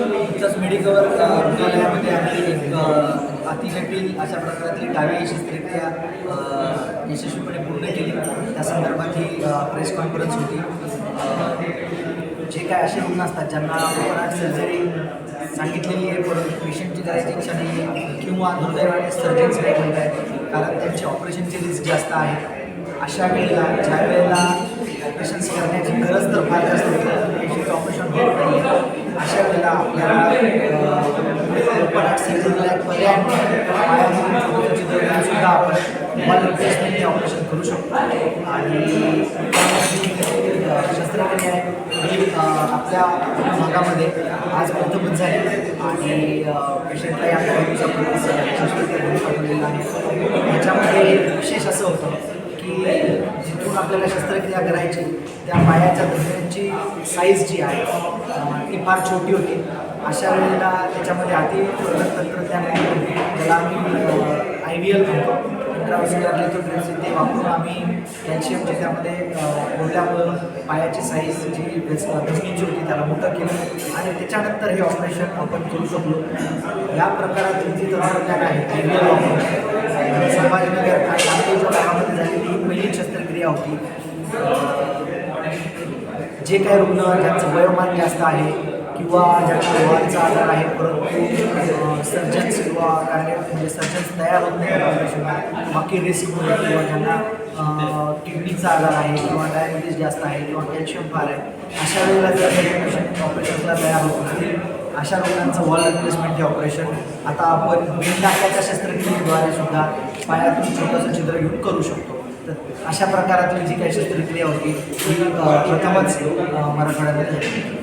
नुकताच मेडिकवर रुग्णालयामध्ये आम्ही एक अतिजटिल अशा प्रकारातली डावी शस्त्रक्रिया यशस्वीपणे पूर्ण केली. त्या संदर्भात ही प्रेस कॉन्फरन्स होती. जे काय असे रुग्ण असतात ज्यांना ओपन हार्ट सर्जरी सांगितलेली आहे पण पेशंटची करायची इच्छा नाही आहे किंवा दुर्दैवाने सर्जन्स नाही म्हणत आहेत कारण त्यांची ऑपरेशनची रिस्क जास्त आहे. अशा वेळेला ज्या वेळेला ऑपरेशन्स करण्याची गरज तर फार जास्त होती, पेशंटचं ऑपरेशन होत नाही, अशा वेळेला आपल्याला ओपन हार्ट सर्जरीला एक पर्याय सुद्धा आपण वॉल रिप्लेसमेंट हे ऑपरेशन करू शकतो. आणि शस्त्रक्रिया ही आपल्या भागामध्ये आज प्रथमच झाली आणि पेशंटला या काही दिवसापूर्वी शस्त्रक्रिया पाठवलेलं आहे. याच्यामध्ये विशेष असं होतं की जिथून आपल्याला शस्त्रक्रिया करायची त्या पायाच्या दरम्यानची साईज जी आहे ती फार छोटी होती. अशा वेळेला त्याच्यामध्ये तंत्रज्ञान ज्याला आम्ही IVL म्हणतो, इंट्राव्हेस्क्युलर लिथोट्रिप्सी, ते वापरून आम्ही कॅल्शियमच्या त्यामध्ये बोलल्यामुळं पायाची साईज जी धमनीची होती त्याला मोठं केलं आणि त्याच्यानंतर हे ऑपरेशन आपण करू शकलो. या प्रकारात जी तंत्रज्ञान आहे IVL वापरून संभाजीनगर आणि आमच्या भागामध्ये झालेली ही पहिली शस्त्रक्रिया होती. जे काही रुग्ण ज्यांचं वयोमान जास्त आहे किंवा ज्यांना डोळ्यांचा आजार आहे परंतु सर्जन्स किंवा म्हणजे सर्जन्स तयार होत नाही ऑपरेशन बाकी रिस्कमुळे किंवा ज्यांना किडनीचा आजार आहे किंवा डायबिटीज जास्त आहे किंवा कॅल्शियम फार आहे, अशा वेळेला जर पेशंट ऑपरेशनला तयार होत असतील अशा रुग्णांचं वॉल रिप्लेसमेंट हे ऑपरेशन आता आपण टाक्याच्या शस्त्रक्रियेद्वारे सुद्धा पायातून छोटंसं छिद्र घेऊन करू शकतो. तर अशा प्रकारातली जी काही शस्त्रक्रिया होती ही प्रथमच मराठवाड्यामध्ये झाली.